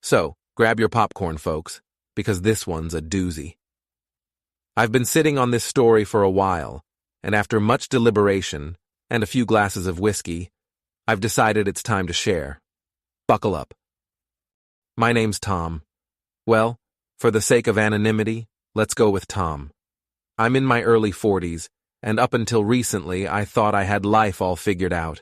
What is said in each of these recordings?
So, grab your popcorn, folks, because this one's a doozy. I've been sitting on this story for a while, and after much deliberation and a few glasses of whiskey, I've decided it's time to share. Buckle up. My name's Tom. Well, for the sake of anonymity, let's go with Tom. I'm in my early 40s, and up until recently, I thought I had life all figured out.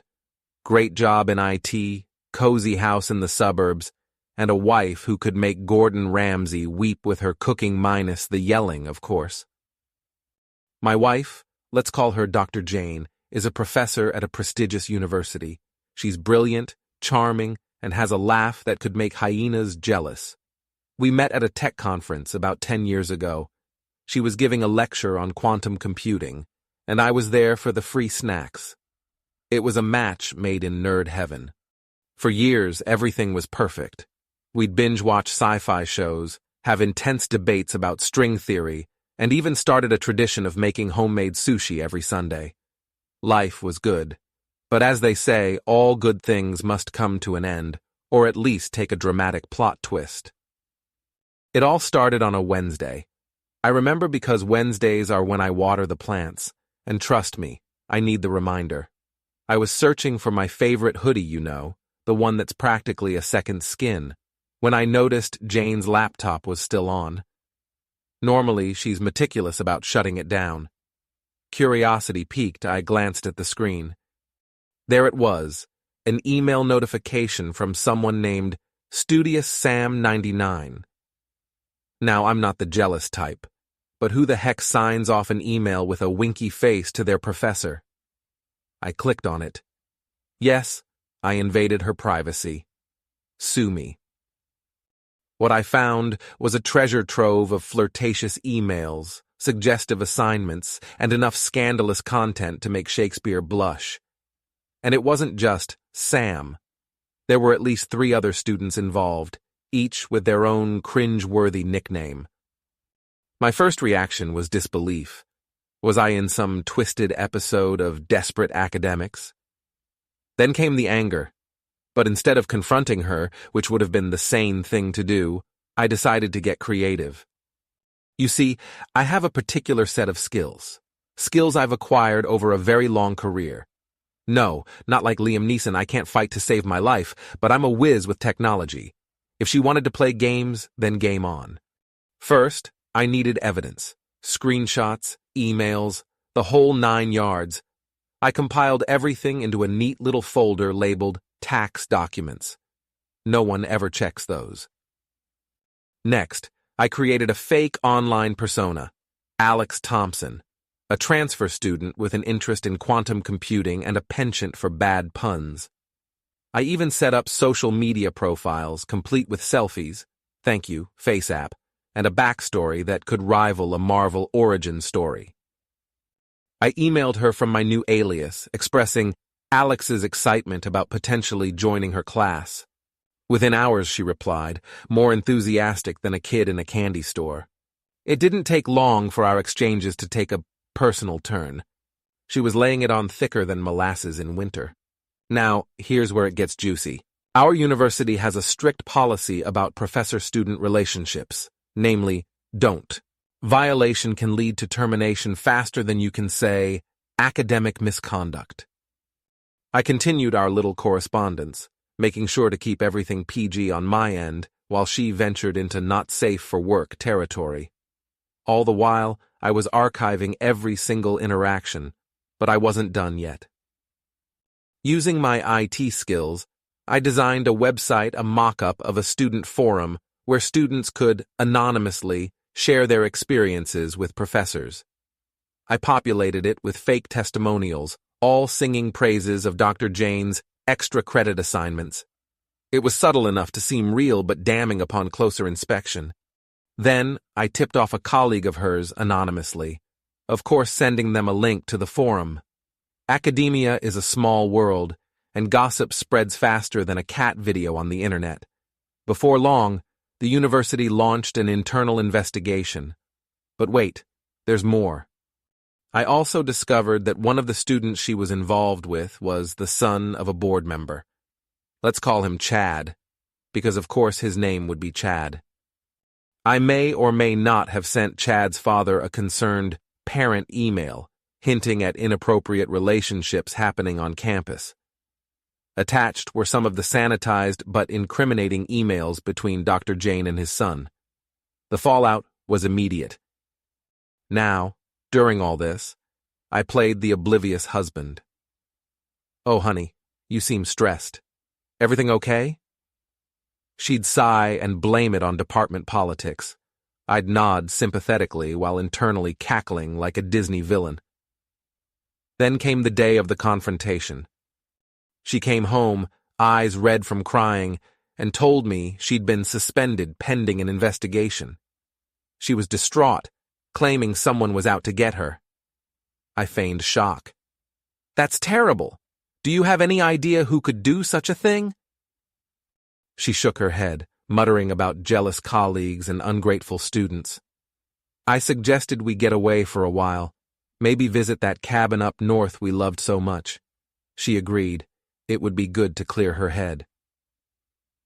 Great job in IT, cozy house in the suburbs, and a wife who could make Gordon Ramsay weep with her cooking minus the yelling, of course. My wife, let's call her Dr. Jane, is a professor at a prestigious university. She's brilliant, charming, and has a laugh that could make hyenas jealous. We met at a tech conference about 10 years ago. She was giving a lecture on quantum computing, and I was there for the free snacks. It was a match made in nerd heaven. For years, everything was perfect. We'd binge-watch sci-fi shows, have intense debates about string theory, and even started a tradition of making homemade sushi every Sunday. Life was good. But as they say, all good things must come to an end, or at least take a dramatic plot twist. It all started on a Wednesday. I remember because Wednesdays are when I water the plants, and trust me, I need the reminder. I was searching for my favorite hoodie, the one that's practically a second skin, when I noticed Jane's laptop was still on. Normally, she's meticulous about shutting it down. Curiosity piqued, I glanced at the screen. There it was, an email notification from someone named Studious Sam 99. Now, I'm not the jealous type, but who the heck signs off an email with a winky face to their professor? I clicked on it. Yes, I invaded her privacy. Sue me. What I found was a treasure trove of flirtatious emails, suggestive assignments, and enough scandalous content to make Shakespeare blush. And it wasn't just Sam. There were at least 3 other students involved, each with their own cringe-worthy nickname. My first reaction was disbelief. Was I in some twisted episode of Desperate Academics? Then came the anger. But instead of confronting her, which would have been the sane thing to do, I decided to get creative. You see, I have a particular set of skills. Skills I've acquired over a very long career. No, not like Liam Neeson, I can't fight to save my life, but I'm a whiz with technology. If she wanted to play games, then game on. First, I needed evidence. Screenshots, emails, the whole 9 yards. I compiled everything into a neat little folder labeled tax documents. No one ever checks those. Next, I created a fake online persona, Alex Thompson, a transfer student with an interest in quantum computing and a penchant for bad puns. I even set up social media profiles complete with selfies, thank you, Face app, and a backstory that could rival a Marvel origin story. I emailed her from my new alias, expressing Alex's excitement about potentially joining her class. Within hours, she replied, more enthusiastic than a kid in a candy store. It didn't take long for our exchanges to take a personal turn. She was laying it on thicker than molasses in winter. Now, here's where it gets juicy. Our university has a strict policy about professor-student relationships, namely, don't. Violation can lead to termination faster than you can say, academic misconduct. I continued our little correspondence, making sure to keep everything PG on my end, while she ventured into not-safe-for-work territory. All the while, I was archiving every single interaction, but I wasn't done yet. Using my IT skills, I designed a website, a mock-up of a student forum where students could, anonymously, share their experiences with professors. I populated it with fake testimonials, all singing praises of Dr. Jane's extra credit assignments. It was subtle enough to seem real but damning upon closer inspection. Then, I tipped off a colleague of hers anonymously, of course sending them a link to the forum. Academia is a small world, and gossip spreads faster than a cat video on the internet. Before long, the university launched an internal investigation. But wait, there's more. I also discovered that one of the students she was involved with was the son of a board member. Let's call him Chad, because of course his name would be Chad. I may or may not have sent Chad's father a concerned parent email, hinting at inappropriate relationships happening on campus. Attached were some of the sanitized but incriminating emails between Dr. Jane and his son. The fallout was immediate. Now, during all this, I played the oblivious husband. "Oh, honey, you seem stressed. Everything okay?" She'd sigh and blame it on department politics. I'd nod sympathetically while internally cackling like a Disney villain. Then came the day of the confrontation. She came home, eyes red from crying, and told me she'd been suspended pending an investigation. She was distraught, claiming someone was out to get her. I feigned shock. "That's terrible. Do you have any idea who could do such a thing?" She shook her head, muttering about jealous colleagues and ungrateful students. I suggested we get away for a while, maybe visit that cabin up north we loved so much. She agreed. It would be good to clear her head.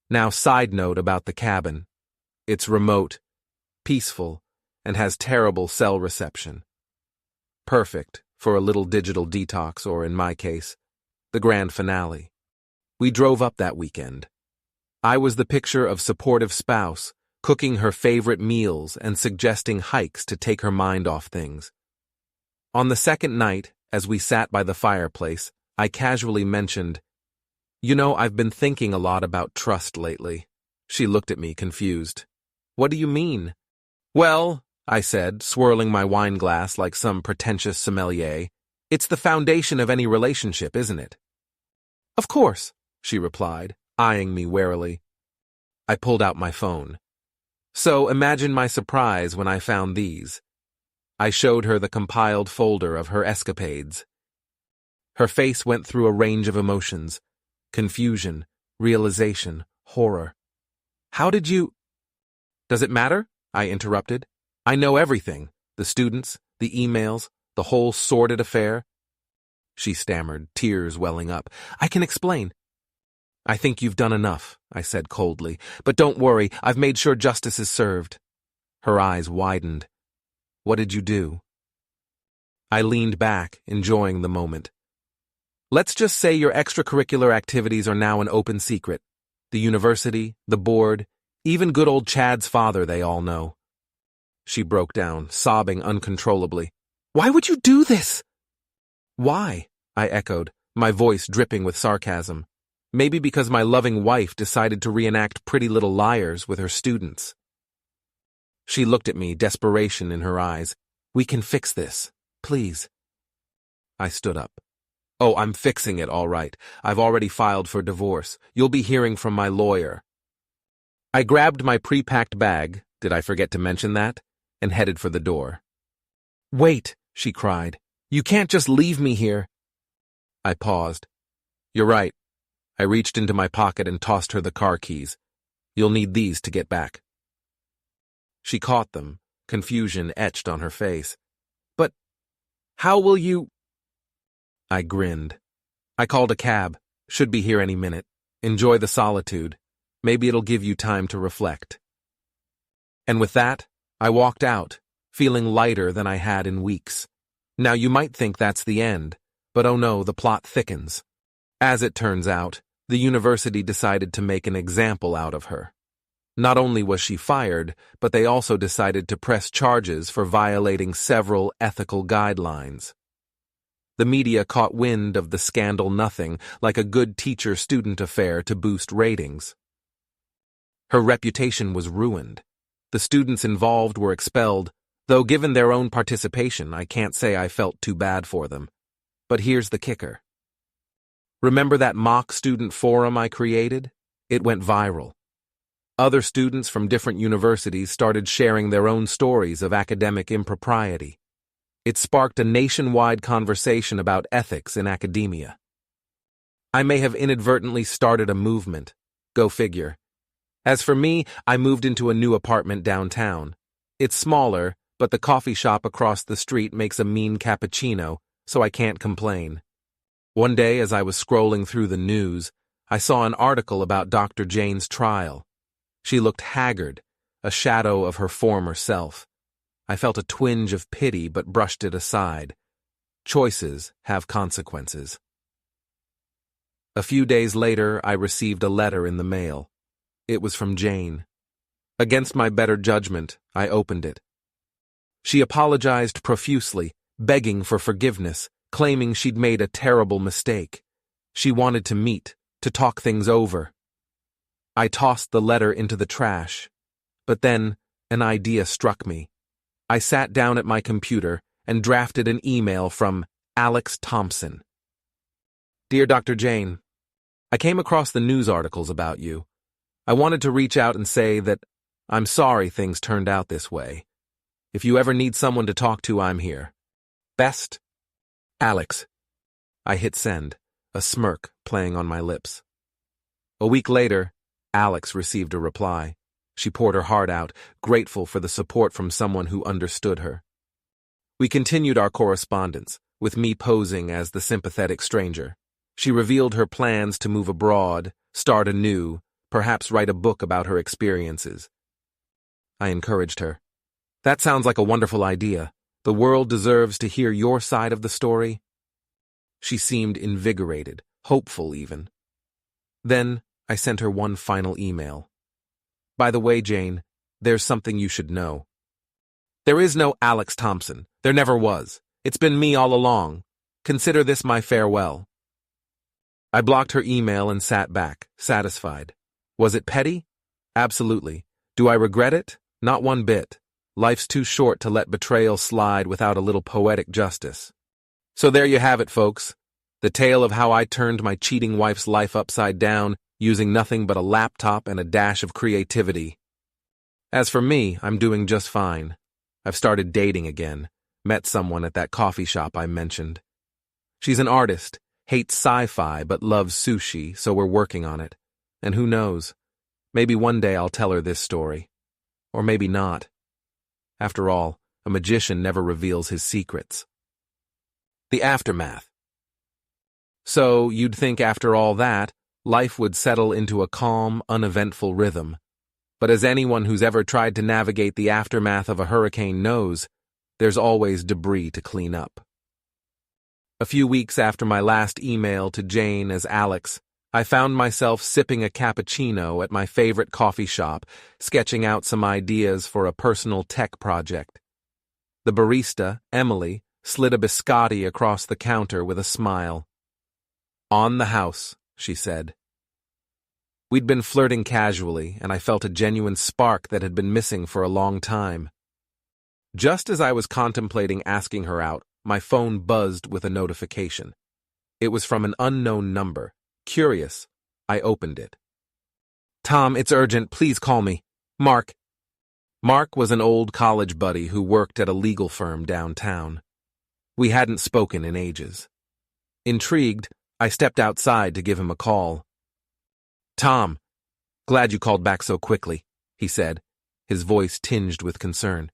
Now, side note about the cabin. It's remote, peaceful, and has terrible cell reception. Perfect for a little digital detox, or in my case, the grand finale. We drove up that weekend. I was the picture of supportive spouse, cooking her favorite meals and suggesting hikes to take her mind off things. On the second night, as we sat by the fireplace, I casually mentioned, "You know, I've been thinking a lot about trust lately." She looked at me confused. "What do you mean?" "Well," I said, swirling my wine glass like some pretentious sommelier, "it's the foundation of any relationship, isn't it?" "Of course," she replied, eyeing me warily. I pulled out my phone. So imagine my surprise when I found these. I showed her the compiled folder of her escapades. Her face went through a range of emotions: confusion, realization, horror. "How did you—" "Does it matter?" I interrupted. "I know everything, the students, the emails, the whole sordid affair." She stammered, tears welling up. "I can explain." "I think you've done enough," I said coldly. "But don't worry, I've made sure justice is served." Her eyes widened. "What did you do?" I leaned back, enjoying the moment. "Let's just say your extracurricular activities are now an open secret. The university, the board, even good old Chad's father, they all know." She broke down, sobbing uncontrollably. "Why would you do this?" "Why?" I echoed, my voice dripping with sarcasm. "Maybe because my loving wife decided to reenact Pretty Little Liars with her students." She looked at me, desperation in her eyes. "We can fix this, please." I stood up. "Oh, I'm fixing it, all right. I've already filed for divorce. You'll be hearing from my lawyer." I grabbed my pre-packed bag, did I forget to mention that, and headed for the door. "Wait," she cried. "You can't just leave me here." I paused. "You're right." I reached into my pocket and tossed her the car keys. "You'll need these to get back." She caught them, confusion etched on her face. "But how will you—" I grinned. "I called a cab. Should be here any minute. Enjoy the solitude. Maybe it'll give you time to reflect." And with that, I walked out, feeling lighter than I had in weeks. Now you might think that's the end, but oh no, the plot thickens. As it turns out, the university decided to make an example out of her. Not only was she fired, but they also decided to press charges for violating several ethical guidelines. The media caught wind of the scandal nothing, like a good teacher-student affair to boost ratings. Her reputation was ruined. The students involved were expelled, though given their own participation, I can't say I felt too bad for them. But here's the kicker. Remember that mock student forum I created? It went viral. Other students from different universities started sharing their own stories of academic impropriety. It sparked a nationwide conversation about ethics in academia. I may have inadvertently started a movement. Go figure. As for me, I moved into a new apartment downtown. It's smaller, but the coffee shop across the street makes a mean cappuccino, so I can't complain. One day, as I was scrolling through the news, I saw an article about Dr. Jane's trial. She looked haggard, a shadow of her former self. I felt a twinge of pity but brushed it aside. Choices have consequences. A few days later, I received a letter in the mail. It was from Jane. Against my better judgment, I opened it. She apologized profusely, begging for forgiveness, claiming she'd made a terrible mistake. She wanted to meet, to talk things over. I tossed the letter into the trash. But then, an idea struck me. I sat down at my computer and drafted an email from Alex Thompson. Dear Dr. Jane, I came across the news articles about you. I wanted to reach out and say that I'm sorry things turned out this way. If you ever need someone to talk to, I'm here. Best, Alex. I hit send, a smirk playing on my lips. A week later, Alex received a reply. She poured her heart out, grateful for the support from someone who understood her. We continued our correspondence, with me posing as the sympathetic stranger. She revealed her plans to move abroad, start anew, perhaps write a book about her experiences. I encouraged her. That sounds like a wonderful idea. The world deserves to hear your side of the story. She seemed invigorated, hopeful even. Then I sent her one final email. By the way, Jane, there's something you should know. There is no Alex Thompson. There never was. It's been me all along. Consider this my farewell. I blocked her email and sat back, satisfied. Was it petty? Absolutely. Do I regret it? Not one bit. Life's too short to let betrayal slide without a little poetic justice. So there you have it, folks. The tale of how I turned my cheating wife's life upside down, using nothing but a laptop and a dash of creativity. As for me, I'm doing just fine. I've started dating again, met someone at that coffee shop I mentioned. She's an artist, hates sci-fi but loves sushi, so we're working on it. And who knows, maybe one day I'll tell her this story. Or maybe not. After all, a magician never reveals his secrets. The aftermath. So, you'd think after all that, life would settle into a calm, uneventful rhythm. But as anyone who's ever tried to navigate the aftermath of a hurricane knows, there's always debris to clean up. A few weeks after my last email to Jane as Alex, I found myself sipping a cappuccino at my favorite coffee shop, sketching out some ideas for a personal tech project. The barista, Emily, slid a biscotti across the counter with a smile. On the house, she said. We'd been flirting casually, and I felt a genuine spark that had been missing for a long time. Just as I was contemplating asking her out, my phone buzzed with a notification. It was from an unknown number. Curious, I opened it. Tom, it's urgent. Please call me. Mark. Mark was an old college buddy who worked at a legal firm downtown. We hadn't spoken in ages. Intrigued, I stepped outside to give him a call. Tom, glad you called back so quickly, he said, his voice tinged with concern.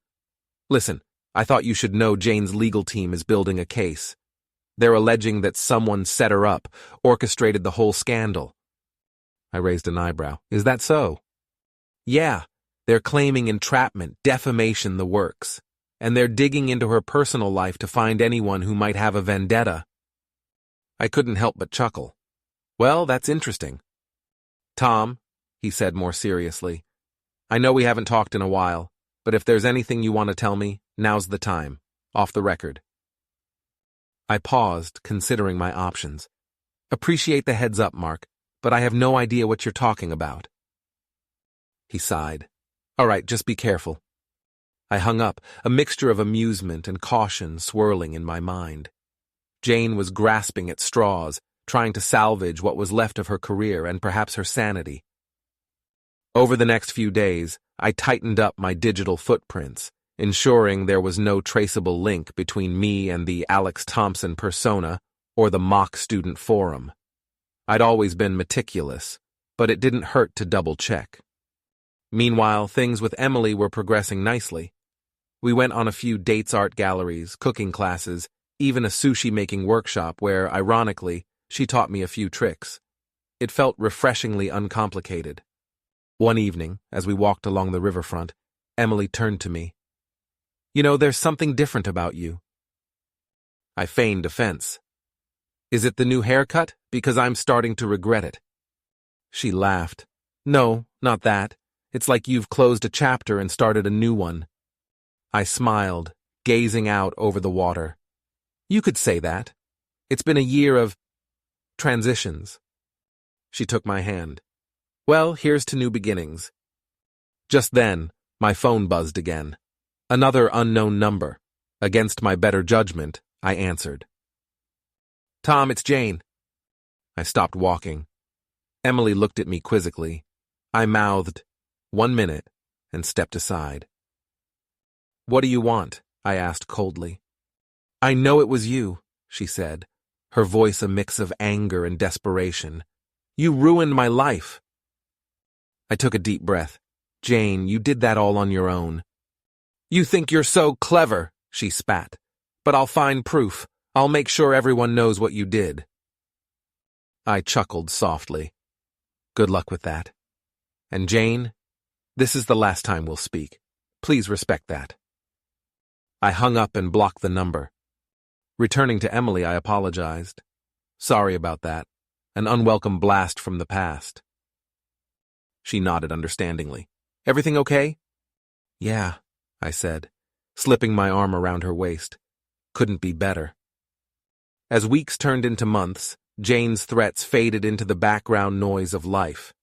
Listen, I thought you should know Jane's legal team is building a case. They're alleging that someone set her up, orchestrated the whole scandal. I raised an eyebrow. Is that so? Yeah, they're claiming entrapment, defamation, the works. And they're digging into her personal life to find anyone who might have a vendetta. I couldn't help but chuckle. Well, that's interesting. Tom, he said more seriously, I know we haven't talked in a while, but if there's anything you want to tell me, now's the time, off the record. I paused, considering my options. Appreciate the heads up, Mark, but I have no idea what you're talking about. He sighed. All right, just be careful. I hung up, a mixture of amusement and caution swirling in my mind. Jane was grasping at straws, trying to salvage what was left of her career and perhaps her sanity. Over the next few days, I tightened up my digital footprints, ensuring there was no traceable link between me and the Alex Thompson persona or the mock student forum. I'd always been meticulous, but it didn't hurt to double-check. Meanwhile, things with Emily were progressing nicely. We went on a few dates art galleries, cooking classes, even a sushi-making workshop where, ironically, she taught me a few tricks. It felt refreshingly uncomplicated. One evening, as we walked along the riverfront, Emily turned to me. "You know, there's something different about you." I feigned offense. "Is it the new haircut? Because I'm starting to regret it." She laughed. "No, not that. It's like you've closed a chapter and started a new one." I smiled, gazing out over the water. "You could say that. It's been a year of transitions." She took my hand. "Well, here's to new beginnings." Just then, my phone buzzed again. Another unknown number. Against my better judgment, I answered. "Tom, it's Jane." I stopped walking. Emily looked at me quizzically. I mouthed, "1 minute," and stepped aside. "What do you want?" I asked coldly. "I know it was you," she said, her voice a mix of anger and desperation. "You ruined my life." I took a deep breath. "Jane, you did that all on your own." "You think you're so clever," she spat. "But I'll find proof. I'll make sure everyone knows what you did." I chuckled softly. "Good luck with that. And Jane, this is the last time we'll speak. Please respect that." I hung up and blocked the number. Returning to Emily, I apologized. "Sorry about that. An unwelcome blast from the past." She nodded understandingly. "Everything okay?" "Yeah," I said, slipping my arm around her waist. "Couldn't be better." As weeks turned into months, Jane's threats faded into the background noise of life.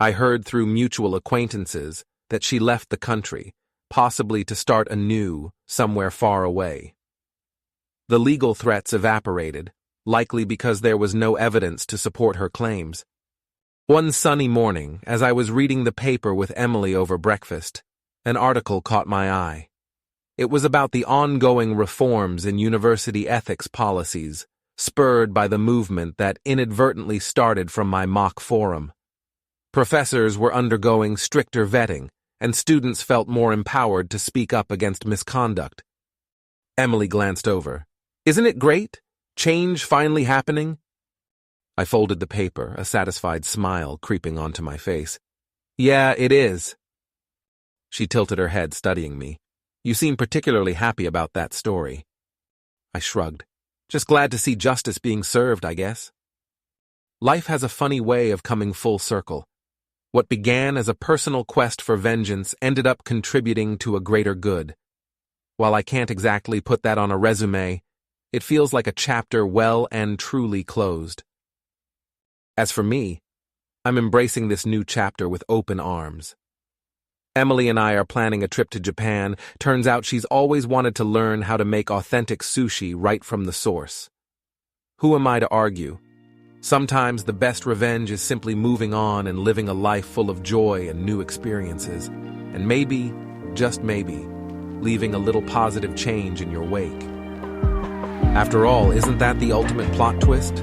I heard through mutual acquaintances that she left the country, possibly to start anew somewhere far away. The legal threats evaporated, likely because there was no evidence to support her claims. One sunny morning, as I was reading the paper with Emily over breakfast, an article caught my eye. It was about the ongoing reforms in university ethics policies, spurred by the movement that inadvertently started from my mock forum. Professors were undergoing stricter vetting, and students felt more empowered to speak up against misconduct. Emily glanced over. "Isn't it great? Change finally happening?" I folded the paper, a satisfied smile creeping onto my face. "Yeah, it is." She tilted her head, studying me. "You seem particularly happy about that story." I shrugged. "Just glad to see justice being served, I guess." Life has a funny way of coming full circle. What began as a personal quest for vengeance ended up contributing to a greater good. While I can't exactly put that on a resume, it feels like a chapter well and truly closed. As for me, I'm embracing this new chapter with open arms. Emily and I are planning a trip to Japan. Turns out she's always wanted to learn how to make authentic sushi right from the source. Who am I to argue? Sometimes the best revenge is simply moving on and living a life full of joy and new experiences. And maybe, just maybe, leaving a little positive change in your wake. After all, isn't that the ultimate plot twist?